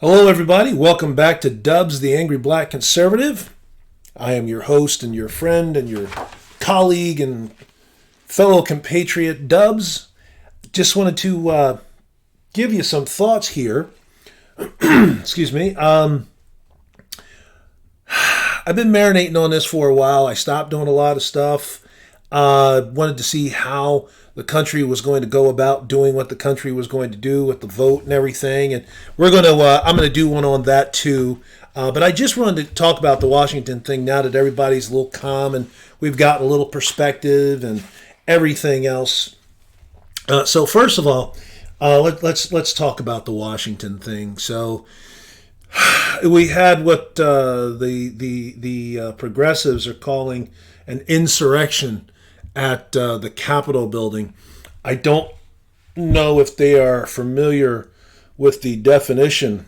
Hello, everybody. Welcome back to Dubs, the Angry Black Conservative. I am your host and your friend and your colleague and fellow compatriot Dubs. Just wanted to give you some thoughts here. Excuse me. I've been marinating on this for a while. I stopped doing a lot of stuff. Wanted to see how the country was going to go about doing what the country was going to do with the vote and everything. And I'm going to do one on that too. But I just wanted to talk about the Washington thing now that everybody's a little calm and we've gotten a little perspective and everything else. So first of all, let's talk about the Washington thing. So we had what the progressives are calling an insurrection at the Capitol building. I don't know if they are familiar with the definition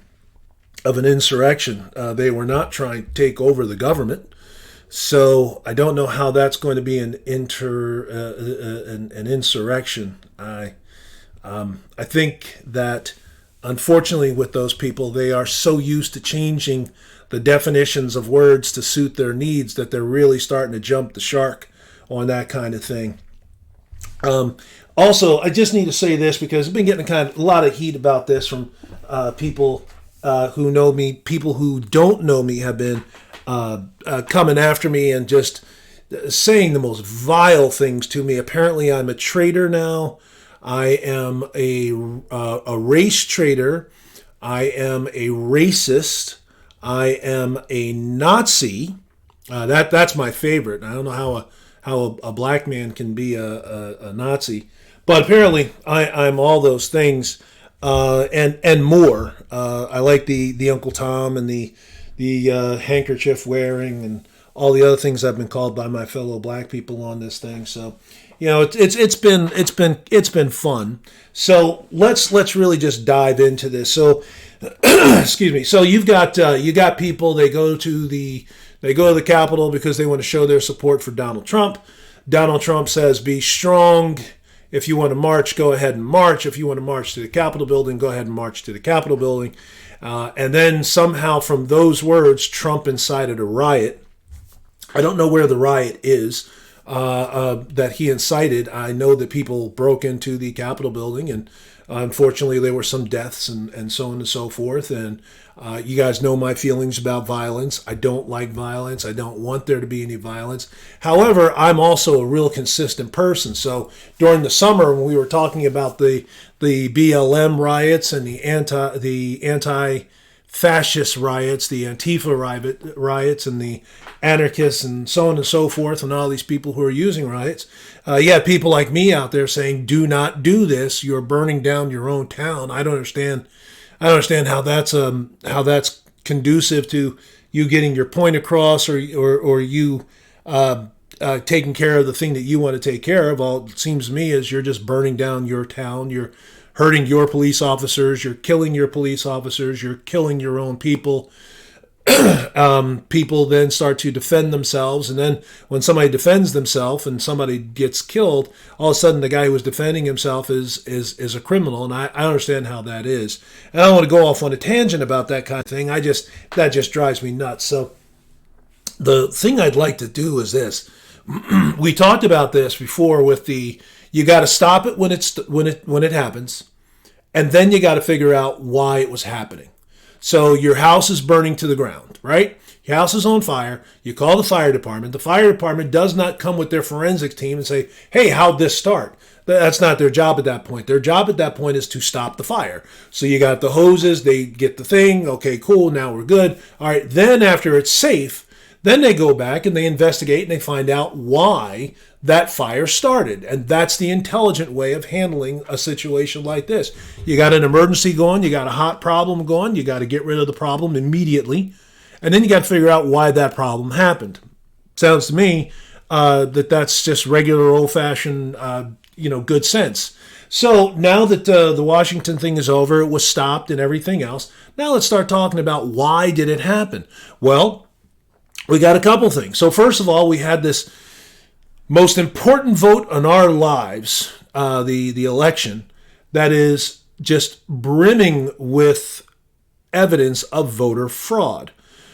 of an insurrection. They were not trying to take over the government, so I don't know how that's going to be an insurrection. I think that unfortunately with those people, they are so used to changing the definitions of words to suit their needs that they're really starting to jump the shark on that kind of thing. Also, I just need to say this because I've been getting a lot of heat about this from people who know me. People who don't know me have been coming after me and just saying the most vile things to me. Apparently, I'm a traitor now. I am a race traitor. I am a racist. I am a Nazi. That's my favorite. I don't know how a black man can be a Nazi, but apparently I'm all those things and more. I like the Uncle Tom and the handkerchief wearing and all the other things I've been called by my fellow black people on this thing. So it's been fun. So let's really just dive into this. So excuse me. So you got people. They go to the Capitol because they want to show their support for Donald Trump. Donald Trump says, "Be strong. If you want to march, go ahead and march. If you want to march to the Capitol building, go ahead and march to the Capitol building." And then somehow from those words, Trump incited a riot. I don't know where the riot is that he incited. I know that people broke into the Capitol building, and unfortunately there were some deaths and so on and so forth. And you guys know my feelings about violence. I don't like violence. I don't want there to be any violence. However, I'm also a real consistent person. So during the summer when we were talking about the BLM riots and the anti-fascist riots, the Antifa riots, and the anarchists and so on and so forth, and all these people who are using riots, you have people like me out there saying, "Do not do this. You're burning down your own town." I don't understand how that's conducive to you getting your point across or you taking care of the thing that you want to take care of. All it seems to me is you're just burning down your town. You're hurting your police officers. You're killing your police officers. You're killing your own people. People then start to defend themselves, and then when somebody defends themselves and somebody gets killed, all of a sudden the guy who was defending himself is a criminal, and I understand how that is. And I don't want to go off on a tangent about that kind of thing. That just drives me nuts. So the thing I'd like to do is this. We talked about this before with you got to stop it when it happens, and then you got to figure out why it was happening. So your house is burning to the ground, right? Your house is on fire. You call the fire department. The fire department does not come with their forensics team and say, "Hey, how'd this start?" That's not their job at that point. Their job at that point is to stop the fire. So you got the hoses. They get the thing. Okay, cool. Now we're good. All right. Then after it's safe, then they go back and they investigate and they find out why that fire started. And that's the intelligent way of handling a situation like this. You got an emergency going, you got a hot problem going, you got to get rid of the problem immediately. And then you got to figure out why that problem happened. Sounds to me that's just regular old-fashioned, good sense. So now that the Washington thing is over, it was stopped and everything else. Now let's start talking about why did it happen. Well, we got a couple things. So first of all, we had this most important vote in our lives, the election, that is just brimming with evidence of voter fraud.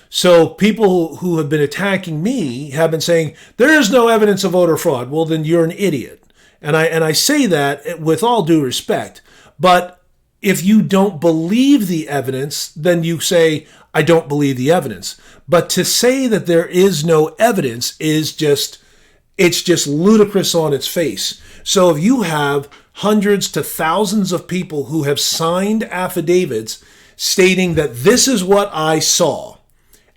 So people who have been attacking me have been saying, there is no evidence of voter fraud. Well, then you're an idiot. And I say that with all due respect. But if you don't believe the evidence, then you say, I don't believe the evidence. But to say that there is no evidence is just ludicrous on its face. So if you have hundreds to thousands of people who have signed affidavits stating that this is what I saw,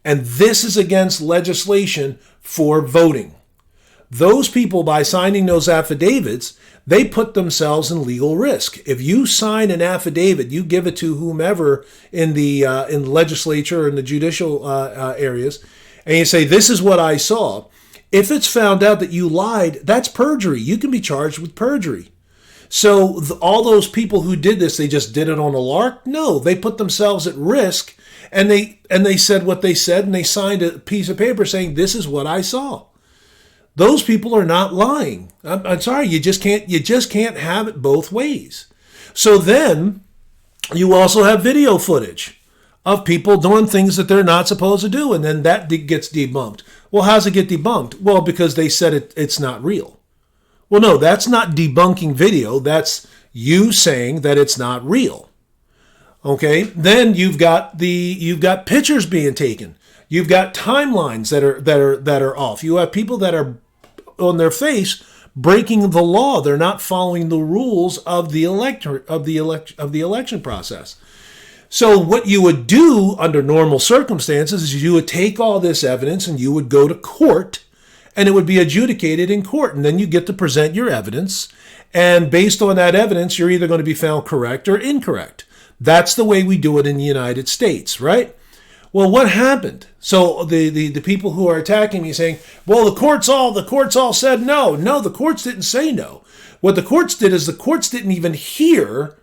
and this is against legislation for voting, those people, by signing those affidavits, they put themselves in legal risk. If you sign an affidavit, you give it to whomever in the legislature or in the judicial areas, and you say, this is what I saw. If it's found out that you lied, that's perjury. You can be charged with perjury. So all those people who did this, they just did it on a lark? No, they put themselves at risk, and they said what they said, and they signed a piece of paper saying, this is what I saw. Those people are not lying. I'm sorry, you just can't have it both ways. So then you also have video footage of people doing things that they're not supposed to do, and then that gets debunked. Well, how's it get debunked? Well, because they said it's not real. Well, no, that's not debunking video. That's you saying that it's not real. Okay? Then you've got pictures being taken. You've got timelines that are off. You have people that are on their face breaking the law. They're not following the rules of the election process. So what you would do under normal circumstances is you would take all this evidence and you would go to court, and it would be adjudicated in court, and then you get to present your evidence, and based on that evidence, you're either going to be found correct or incorrect. That's the way we do it in the United States, right? Well, what happened? So the people who are attacking me saying, well, the courts all said no. No, the courts didn't say no. What the courts did is the courts didn't even hear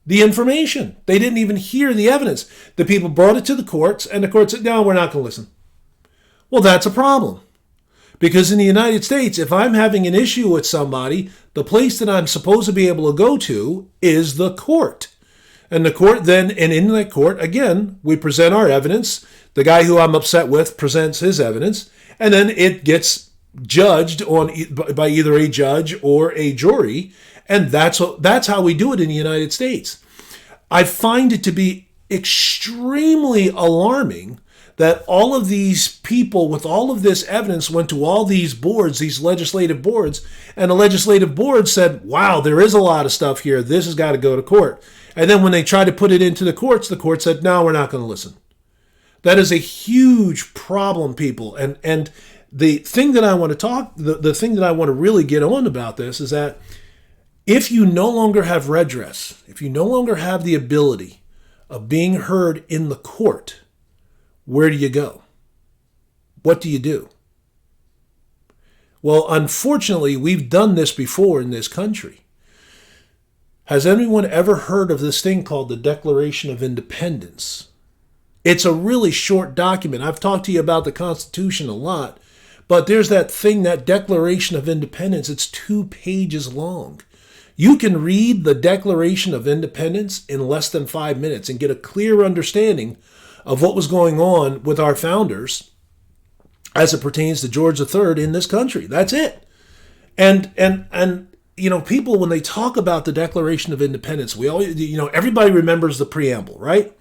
the information. They didn't even hear the evidence. The people brought it to the courts, and the courts said, no, we're not going to listen. Well, that's a problem. Because in the United States, if I'm having an issue with somebody, the place that I'm supposed to be able to go to is the court. And the court then, and in that court, again, we present our evidence. The guy who I'm upset with presents his evidence, and then it gets judged by either a judge or a jury, and that's how we do it in the United States. I find it to be extremely alarming that all of these people with all of this evidence went to all these boards, these legislative boards, and the legislative board said, wow, there is a lot of stuff here. This has got to go to court. And then when they tried to put it into the court said, no, we're not going to listen. That is a huge problem, people. And the thing that I want to the thing that I want to really get on about this is that if you no longer have redress, if you no longer have the ability of being heard in the court, where do you go? What do you do? Well, unfortunately, we've done this before in this country. Has anyone ever heard of this thing called the Declaration of Independence? It's a really short document. I've talked to you about the Constitution a lot, but there's that thing, that Declaration of Independence. It's 2 pages long. You can read the Declaration of Independence in less than 5 minutes and get a clear understanding of what was going on with our founders as it pertains to George III in this country. That's it. And you know, people, when they talk about the Declaration of Independence, we always, you know, everybody remembers the preamble, right?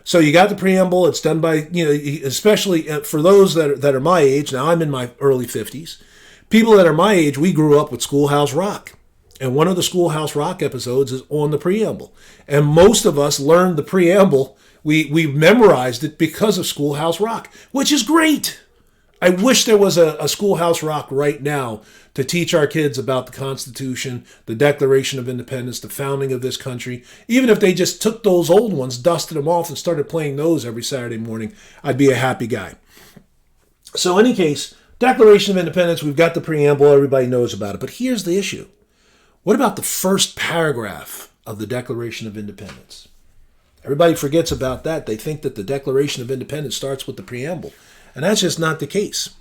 So you got the preamble. It's done by, you know, especially for those that are my age. Now I'm in my early 50s. People that are my age, we grew up with Schoolhouse Rock. And one of the Schoolhouse Rock episodes is on the preamble. And most of us learned the preamble. We memorized it because of Schoolhouse Rock, which is great. I wish there was a Schoolhouse Rock right now to teach our kids about the Constitution, the Declaration of Independence, the founding of this country. Even if they just took those old ones, dusted them off, and started playing those every Saturday morning, I'd be a happy guy. So in any case, Declaration of Independence, we've got the preamble, everybody knows about it. But here's the issue. What about the first paragraph of the Declaration of Independence? Everybody forgets about that. They think that the Declaration of Independence starts with the preamble. And that's just not the case.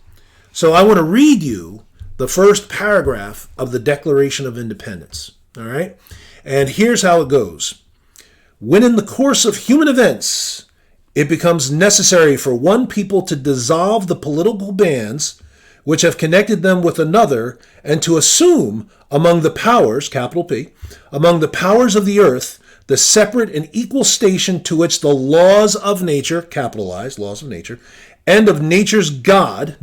So I want to read you the first paragraph of the Declaration of Independence. All right? And here's how it goes. When in the course of human events, it becomes necessary for one people to dissolve the political bands which have connected them with another, and to assume among the powers, capital P, among the powers of the earth, the separate and equal station to which the laws of nature, capitalized, laws of nature, and of nature's God,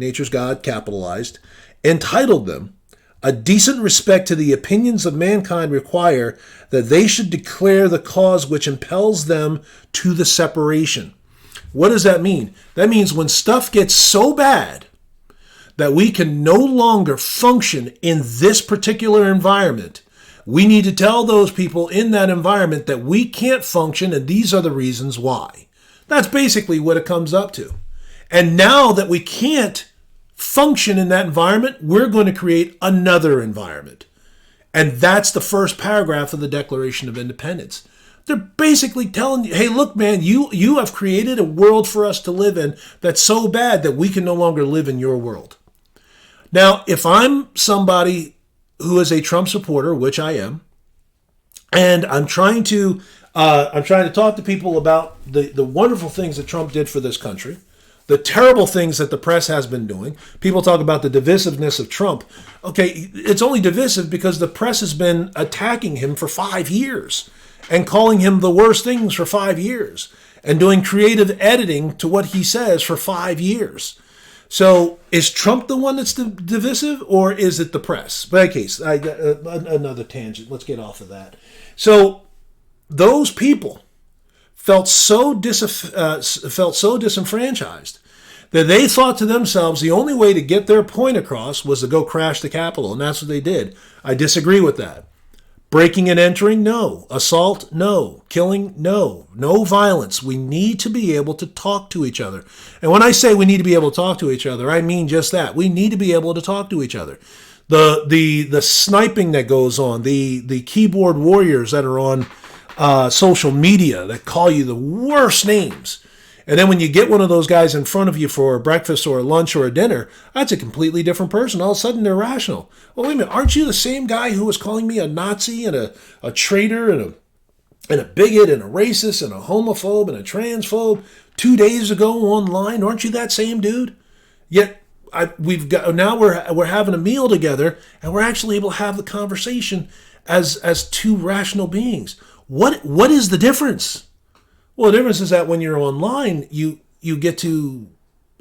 capitalized, entitled them. A decent respect to the opinions of mankind require that they should declare the cause which impels them to the separation. What does that mean? That means when stuff gets so bad that we can no longer function in this particular environment, we need to tell those people in that environment that we can't function, and these are the reasons why. That's basically what it comes up to. And now that we can't function in that environment, we're going to create another environment. And that's the first paragraph of the Declaration of Independence. They're basically telling you, hey, look, man, you have created a world for us to live in that's so bad that we can no longer live in your world. Now, if I'm somebody who is a Trump supporter, which I am, and I'm trying to talk to people about the wonderful things that Trump did for this country, the terrible things that the press has been doing. People talk about the divisiveness of Trump. Okay, it's only divisive because the press has been attacking him for 5 years and calling him the worst things for 5 years and doing creative editing to what he says for 5 years. So is Trump the one that's divisive, or is it the press? But in any case, another tangent. Let's get off of that. So those people felt so disenfranchised that they thought to themselves the only way to get their point across was to go crash the Capitol, and that's what they did. I disagree with that. Breaking and entering, no. Assault, no. Killing, no. No violence. We need to be able to talk to each other. And when I say we need to be able to talk to each other, I mean just that. We need to be able to talk to each other. The sniping that goes on, the keyboard warriors that are on social media that call you the worst names. And then when you get one of those guys in front of you for a breakfast or a lunch or a dinner, that's a completely different person. All of a sudden, they're rational. Well, wait a minute. Aren't you the same guy who was calling me a Nazi and a traitor and a bigot and a racist and a homophobe and a transphobe 2 days ago online? Aren't you that same dude? Yet we're having a meal together and we're actually able to have the conversation as two rational beings. What is the difference? Well, the difference is that when you're online, you get to,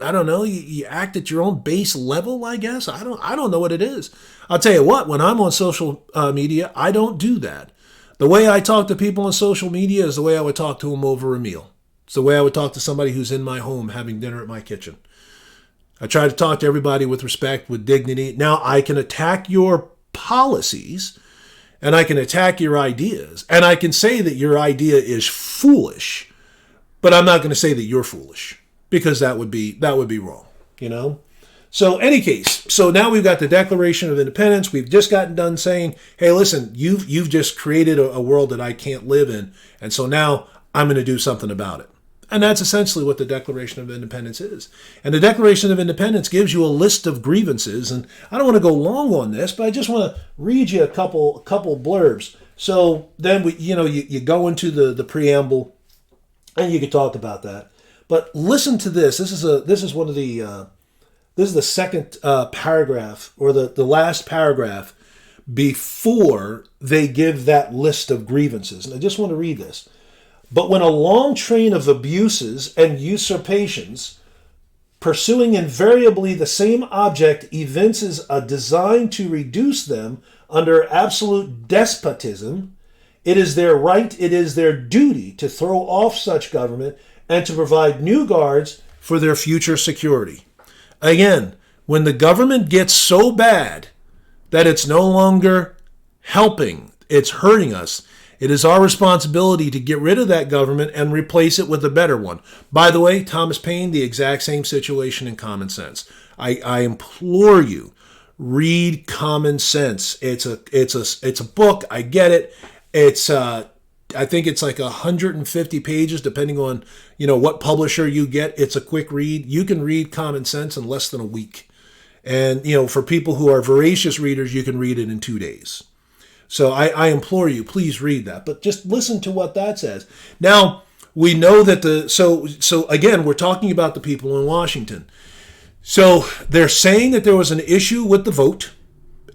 I don't know, you act at your own base level, I guess. I don't know what it is. I'll tell you what, when I'm on social media, I don't do that. The way I talk to people on social media is the way I would talk to them over a meal. It's the way I would talk to somebody who's in my home having dinner at my kitchen. I try to talk to everybody with respect, with dignity. Now, I can attack your policies, and I can attack your ideas, and I can say that your idea is foolish, but I'm not going to say that you're foolish, because that would be wrong, you know? So any case, so now we've got the Declaration of Independence. We've just gotten done saying, hey, listen, you've just created a world that I can't live in, and so now I'm going to do something about it. And that's essentially what the Declaration of Independence is. And the Declaration of Independence gives you a list of grievances. And I don't want to go long on this, but I just want to read you a couple blurbs. So then you go into the preamble, and you can talk about that. But listen to this. This is the second paragraph, or the last paragraph before they give that list of grievances. And I just want to read this. But when a long train of abuses and usurpations, pursuing invariably the same object, evinces a design to reduce them under absolute despotism, it is their right, it is their duty to throw off such government and to provide new guards for their future security. Again, when the government gets so bad that it's no longer helping, it's hurting us, it is our responsibility to get rid of that government and replace it with a better one. By the way, Thomas Paine, the exact same situation in Common Sense. I implore you, read Common Sense. It's a book. I get it. It's I think it's like 150 pages, depending on what publisher you get. It's a quick read. You can read Common Sense in less than a week, and for people who are voracious readers, you can read it in 2 days. So I implore you, please read that. But just listen to what that says. Now, we know that so again, we're talking about the people in Washington. So they're saying that there was an issue with the vote.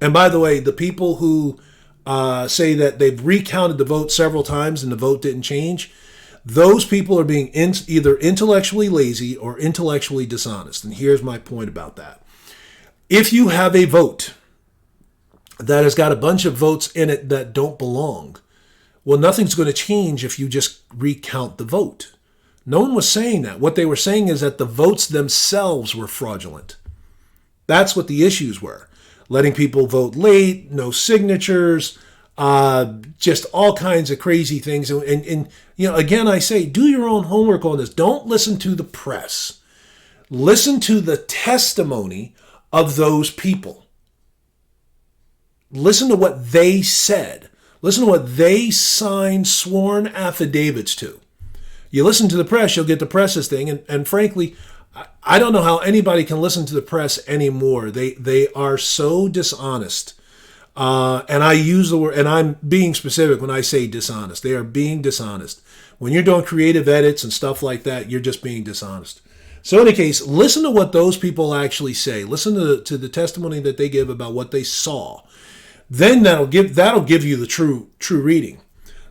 And by the way, the people who say that they've recounted the vote several times and the vote didn't change, those people are being either intellectually lazy or intellectually dishonest. And here's my point about that. If you have a vote that has got a bunch of votes in it that don't belong, well, nothing's going to change if you just recount the vote. No one was saying that. What they were saying is that the votes themselves were fraudulent. That's what the issues were. Letting people vote late, no signatures, just all kinds of crazy things. And again, I say, do your own homework on this. Don't listen to the press. Listen to the testimony of those people. Listen to what they said. Listen to what they signed sworn affidavits to. You listen to the press, you'll get the press's thing. And frankly, I don't know how anybody can listen to the press anymore. They are so dishonest. And I use the word, and I'm being specific when I say dishonest. They are being dishonest. When you're doing creative edits and stuff like that, you're just being dishonest. So in any case, listen to what those people actually say. Listen to the testimony that they give about what they saw. Then that'll give you the true reading.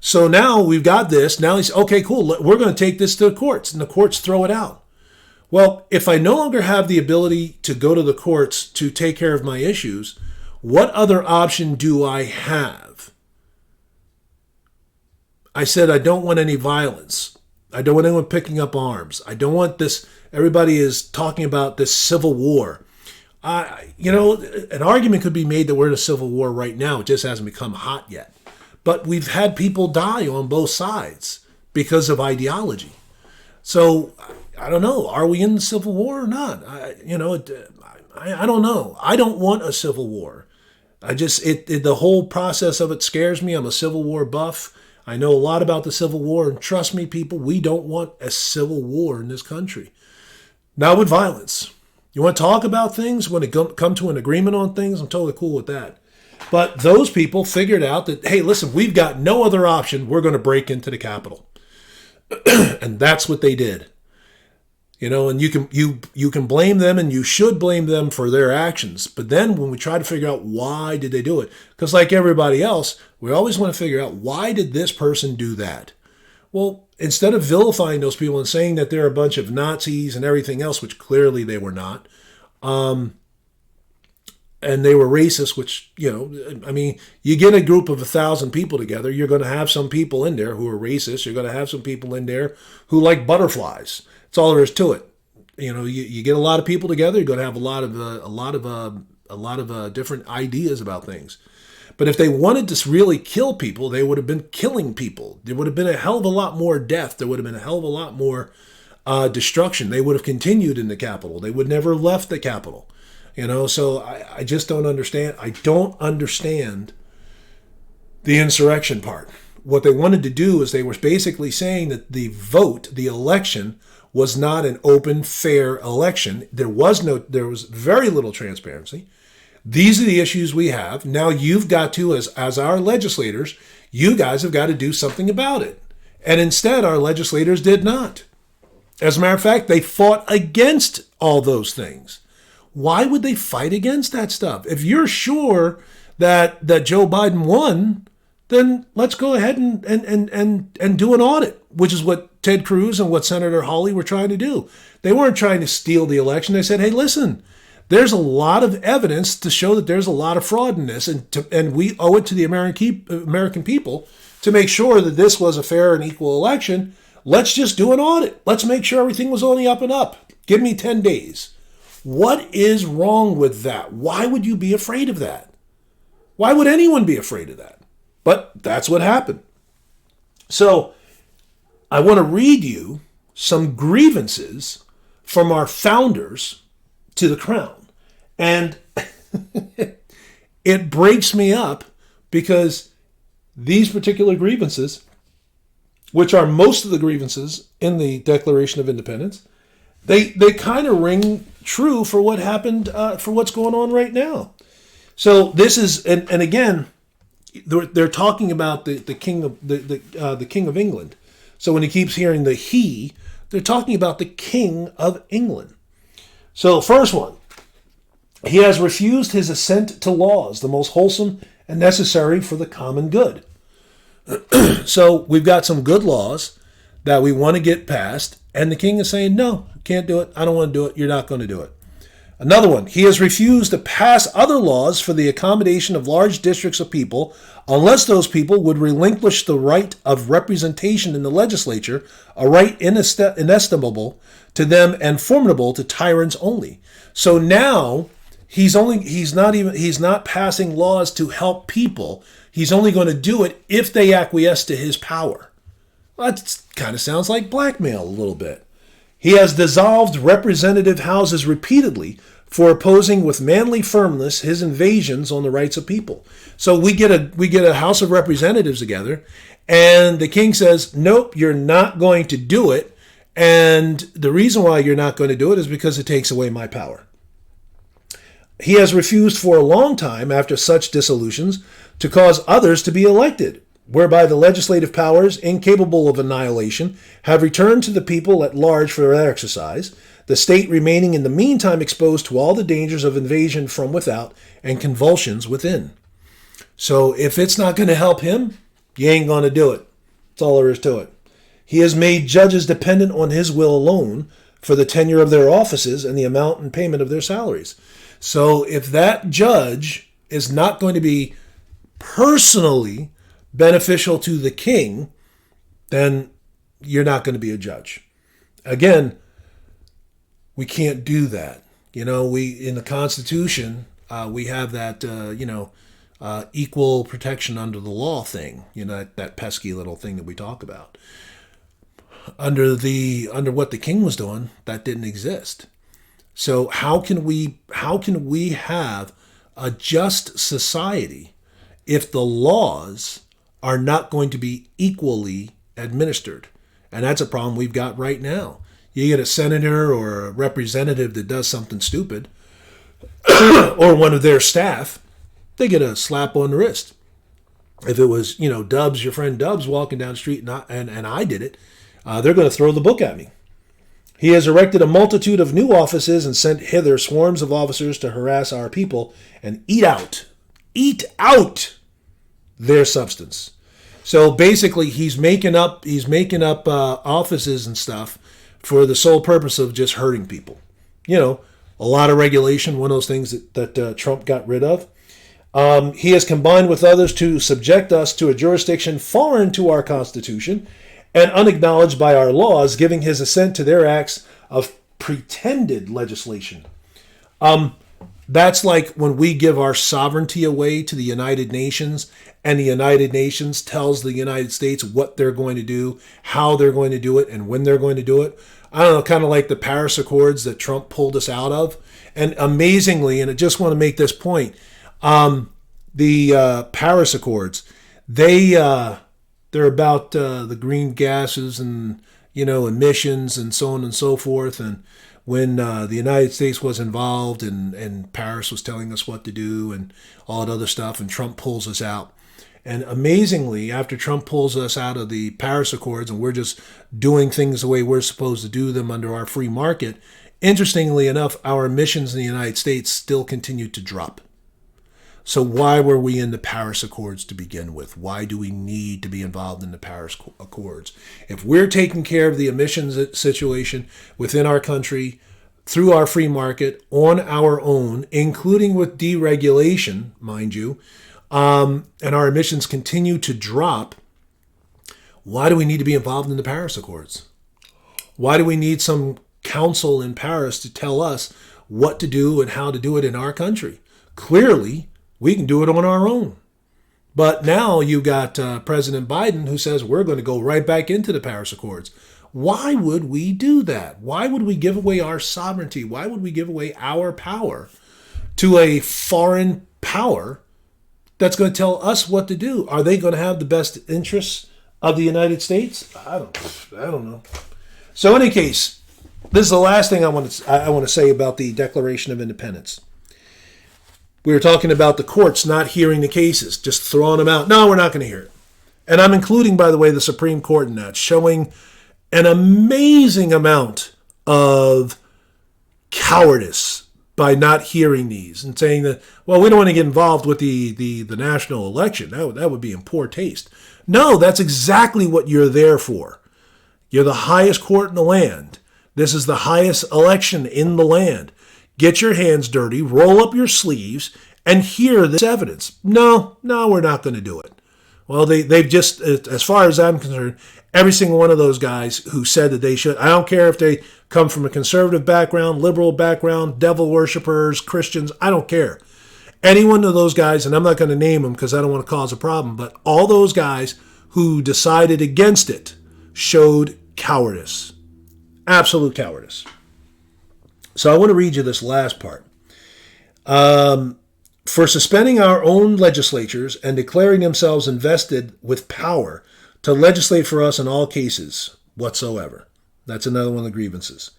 So now we've got this. Now he's okay, cool. We're going to take this to the courts, and the courts throw it out. Well, if I no longer have the ability to go to the courts to take care of my issues, what other option do I have? I said I don't want any violence. I don't want anyone picking up arms. I don't want this. Everybody is talking about this civil war. An argument could be made that we're in a civil war right now. It just hasn't become hot yet. But we've had people die on both sides because of ideology. So I don't know. Are we in the Civil War or not? I don't know. I don't want a civil war. The whole process of it scares me. I'm a Civil War buff. I know a lot about the Civil War, and trust me, people, we don't want a civil war in this country. Not with violence. You want to talk about things? Want to come to an agreement on things? I'm totally cool with that. But those people figured out that, hey, listen, we've got no other option. We're going to break into the Capitol. And that's what they did. And you can blame them, and you should blame them for their actions. But then when we try to figure out why did they do it, because like everybody else, we always want to figure out why did this person do that? Well, instead of vilifying those people and saying that they're a bunch of Nazis and everything else, which clearly they were not, and they were racist, which, you get a group of 1,000 people together, you're going to have some people in there who are racist. You're going to have some people in there who like butterflies. That's all there is to it. You get a lot of people together, you're going to have a lot of different ideas about things. But if they wanted to really kill people, they would have been killing people. There would have been a hell of a lot more death. There would have been a hell of a lot more destruction. They would have continued in the Capitol. They would never have left the Capitol. So I just don't understand. I don't understand the insurrection part. What they wanted to do is they were basically saying that the election, was not an open, fair election. There was very little transparency. These are the issues we have. Now you've got to, as our legislators, you guys have got to do something about it. And instead, our legislators did not. As a matter of fact, they fought against all those things. Why would they fight against that stuff? If you're sure that Joe Biden won, then let's go ahead and do an audit, which is what Ted Cruz and what Senator Hawley were trying to do. They weren't trying to steal the election. They said, hey, listen, there's a lot of evidence to show that there's a lot of fraud in this, and we owe it to the American people to make sure that this was a fair and equal election. Let's just do an audit. Let's make sure everything was on the up and up. Give me 10 days. What is wrong with that? Why would you be afraid of that? Why would anyone be afraid of that? But that's what happened. So I want to read you some grievances from our founders to the crown. And it breaks me up because these particular grievances, which are most of the grievances in the Declaration of Independence, they kind of ring true for what happened, for what's going on right now. So this is, and again, they're talking about the king of the king of England. So when he keeps hearing the he, they're talking about the King of England. So first one, he has refused his assent to laws, the most wholesome and necessary for the common good. So we've got some good laws that we want to get passed, and the king is saying, no, can't do it. I don't want to do it. You're not going to do it. Another one, he has refused to pass other laws for the accommodation of large districts of people unless those people would relinquish the right of representation in the legislature, a right inestimable to them and formidable to tyrants only. So now he's not passing laws to help people. He's only going to do it if they acquiesce to his power. Well, that kind of sounds like blackmail a little bit. He has dissolved representative houses repeatedly for opposing with manly firmness his invasions on the rights of people. So we get a House of Representatives together, and the king says, nope, you're not going to do it. And the reason why you're not going to do it is because it takes away my power. He has refused for a long time after such dissolutions to cause others to be elected, whereby the legislative powers, incapable of annihilation, have returned to the people at large for their exercise, the state remaining in the meantime exposed to all the dangers of invasion from without and convulsions within. So if it's not going to help him, you ain't going to do it. That's all there is to it. He has made judges dependent on his will alone for the tenure of their offices and the amount and payment of their salaries. So if that judge is not going to be personally beneficial to the king, then you're not going to be a judge. Again, we can't do that. We in the Constitution, we have that, equal protection under the law thing, that pesky little thing that we talk about. Under what the king was doing, that didn't exist. So how can we have a just society if the laws are not going to be equally administered? And that's a problem we've got right now. You get a senator or a representative that does something stupid, or one of their staff, they get a slap on the wrist. If it was, Dubs, your friend Dubs, walking down the street and I did it, they're going to throw the book at me. He has erected a multitude of new offices and sent hither swarms of officers to harass our people and eat out their substance. So basically, he's making up offices and stuff for the sole purpose of just hurting people. A lot of regulation, one of those things that Trump got rid of. He has combined with others to subject us to a jurisdiction foreign to our Constitution and unacknowledged by our laws, giving his assent to their acts of pretended legislation. That's like when we give our sovereignty away to the United Nations, and the United Nations tells the United States what they're going to do, how they're going to do it, and when they're going to do it. I don't know, kind of like the Paris Accords that Trump pulled us out of. And amazingly, and I just want to make this point, the Paris Accords, they're about the green gases and, emissions and so on and so forth. And when the United States was involved and Paris was telling us what to do and all that other stuff, and Trump pulls us out. And amazingly, after Trump pulls us out of the Paris Accords and we're just doing things the way we're supposed to do them under our free market, interestingly enough, our emissions in the United States still continue to drop. So why were we in the Paris Accords to begin with? Why do we need to be involved in the Paris Accords? If we're taking care of the emissions situation within our country through our free market on our own, including with deregulation, mind you, and our emissions continue to drop, why do we need to be involved in the Paris Accords? Why do we need some council in Paris to tell us what to do and how to do it in our country? Clearly, we can do it on our own. But now you got President Biden who says we're going to go right back into the Paris Accords. Why would we do that? Why would we give away our sovereignty? Why would we give away our power to a foreign power that's going to tell us what to do? Are they going to have the best interests of the United States? I don't know. So in any case, this is the last thing I want to say about the Declaration of Independence. We were talking about the courts not hearing the cases, just throwing them out. No, we're not going to hear it. And I'm including, by the way, the Supreme Court in that, showing an amazing amount of cowardice by not hearing these and saying that, well, we don't want to get involved with the national election. That would be in poor taste. No, that's exactly what you're there for. You're the highest court in the land. This is the highest election in the land. Get your hands dirty, roll up your sleeves, and hear this evidence. No, we're not going to do it. Well, they've just, as far as I'm concerned, every single one of those guys who said that they should, I don't care if they come from a conservative background, liberal background, devil worshippers, Christians, I don't care. Any one of those guys, and I'm not going to name them because I don't want to cause a problem, but all those guys who decided against it showed cowardice. Absolute cowardice. So I want to read you this last part. For suspending our own legislatures and declaring themselves invested with power to legislate for us in all cases whatsoever. That's another one of the grievances.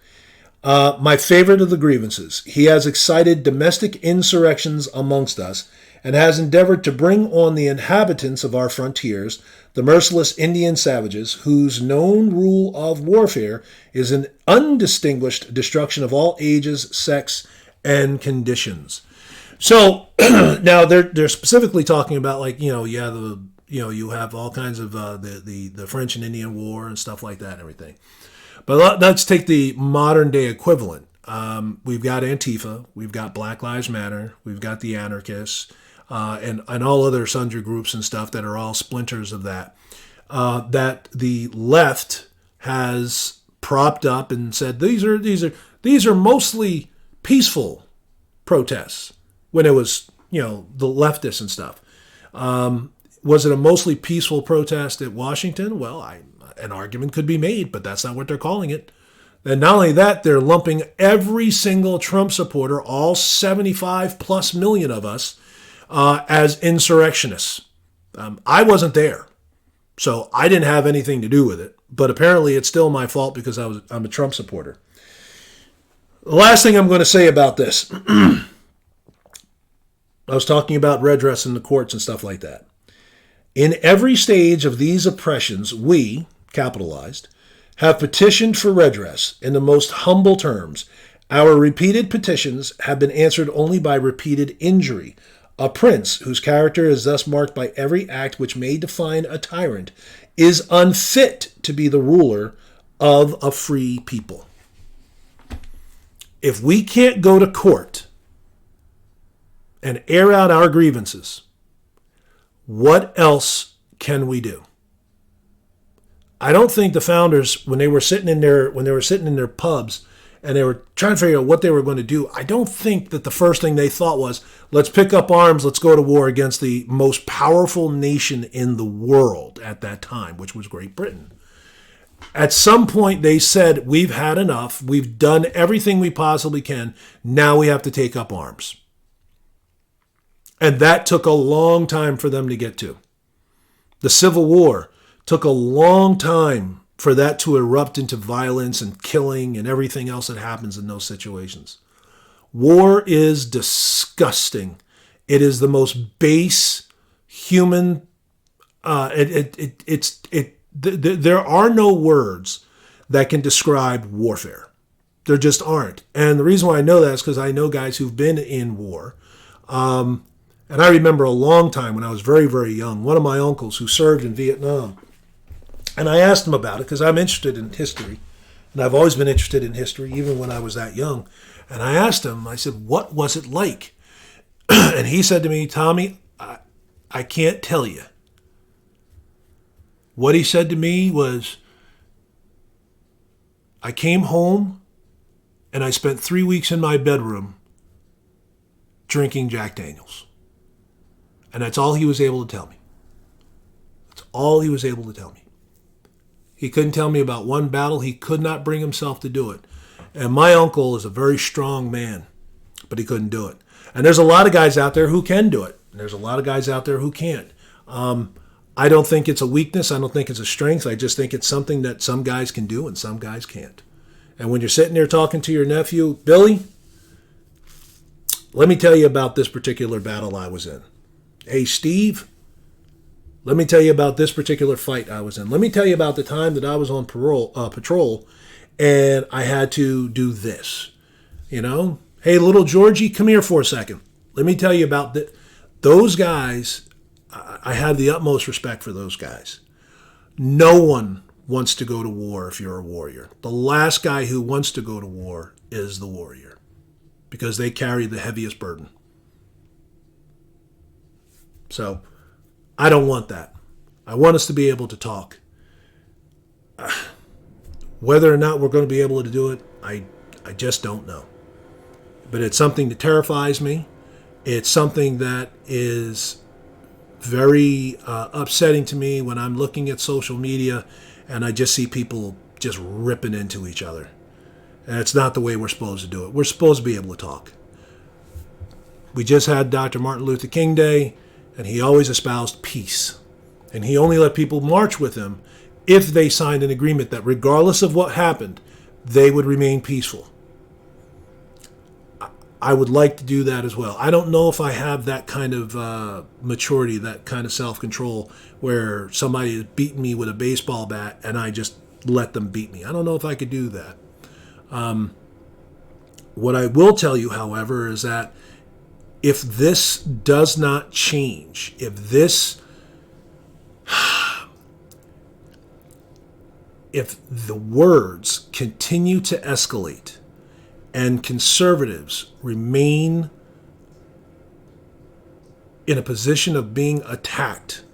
My favorite of the grievances. He has excited domestic insurrections amongst us and has endeavored to bring on the inhabitants of our frontiers, the merciless Indian savages, whose known rule of warfare is an undistinguished destruction of all ages, sex, and conditions. So now they're specifically talking about, like, you have all kinds of the French and Indian War and stuff like that and everything. But let's take the modern day equivalent. We've got Antifa, we've got Black Lives Matter, we've got the anarchists, and all other sundry groups and stuff that are all splinters of that. That the left has propped up and said these are mostly peaceful protests. When it was, the leftists and stuff. Was it a mostly peaceful protest at Washington? Well, an argument could be made, but that's not what they're calling it. And not only that, they're lumping every single Trump supporter, all 75 plus million of us, as insurrectionists. I wasn't there, so I didn't have anything to do with it. But apparently it's still my fault because I'm a Trump supporter. The last thing I'm going to say about this... I was talking about redress in the courts and stuff like that. In every stage of these oppressions, we, capitalized, have petitioned for redress in the most humble terms. Our repeated petitions have been answered only by repeated injury. A prince, whose character is thus marked by every act which may define a tyrant, is unfit to be the ruler of a free people. If we can't go to court and air out our grievances, what else can we do? I don't think the founders, when they were sitting in their pubs and they were trying to figure out what they were going to do, I don't think that the first thing they thought was, let's pick up arms, let's go to war against the most powerful nation in the world at that time, which was Great Britain. At some point they said, we've had enough, we've done everything we possibly can, now we have to take up arms. And that took a long time for them to get to. The Civil War took a long time for that to erupt into violence and killing and everything else that happens in those situations. War is disgusting. It is the most base human. There are no words that can describe warfare. There just aren't. And the reason why I know that is because I know guys who've been in war. And I remember a long time when I was very, very young, one of my uncles who served in Vietnam, and I asked him about it because I'm interested in history, and I've always been interested in history, even when I was that young. And I asked him, I said, what was it like? And he said to me, Tommy, I can't tell you. What he said to me was, I came home and I spent 3 weeks in my bedroom drinking Jack Daniels. And that's all he was able to tell me. That's all he was able to tell me. He couldn't tell me about one battle. He could not bring himself to do it. And my uncle is a very strong man, but he couldn't do it. And there's a lot of guys out there who can do it. And there's a lot of guys out there who can't. I don't think it's a weakness. I don't think it's a strength. I just think it's something that some guys can do and some guys can't. And when you're sitting there talking to your nephew, Billy, let me tell you about this particular battle I was in. Hey, Steve, Let me tell you about this particular fight I was in. Let me tell you about the time that I was on patrol, and I had to do this. You know, hey, little Georgie, come here for a second. Let me tell you about those guys. I have the utmost respect for those guys. No one wants to go to war if you're a warrior. The last guy who wants to go to war is the warrior, because they carry the heaviest burden. So I don't want that. I want us to be able to talk. Whether or not we're going to be able to do it, I just don't know. But it's something that terrifies me. It's something that is very upsetting to me when I'm looking at social media and I just see people just ripping into each other. And it's not the way we're supposed to do it. We're supposed to be able to talk. We just had Dr. Martin Luther King Day, and he always espoused peace. And he only let people march with him if they signed an agreement that regardless of what happened, they would remain peaceful. I would like to do that as well. I don't know if I have that kind of maturity, that kind of self-control, where somebody has beaten me with a baseball bat and I just let them beat me. I don't know if I could do that. What I will tell you, however, is that if this does not change, if the words continue to escalate and conservatives remain in a position of being attacked,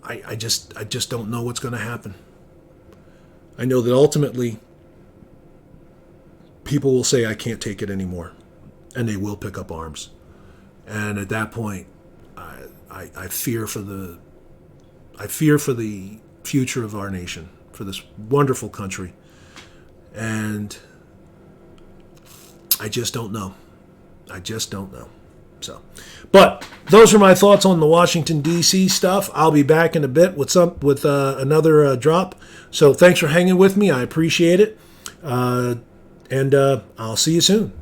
I just don't know what's going to happen. I know that ultimately people will say, I can't take it anymore, and they will pick up arms. And at that point, I fear for the future of our nation, for this wonderful country. And I just don't know. I just don't know. So, but those are my thoughts on the Washington D.C. stuff. I'll be back in a bit with another drop. So thanks for hanging with me. I appreciate it. And I'll see you soon.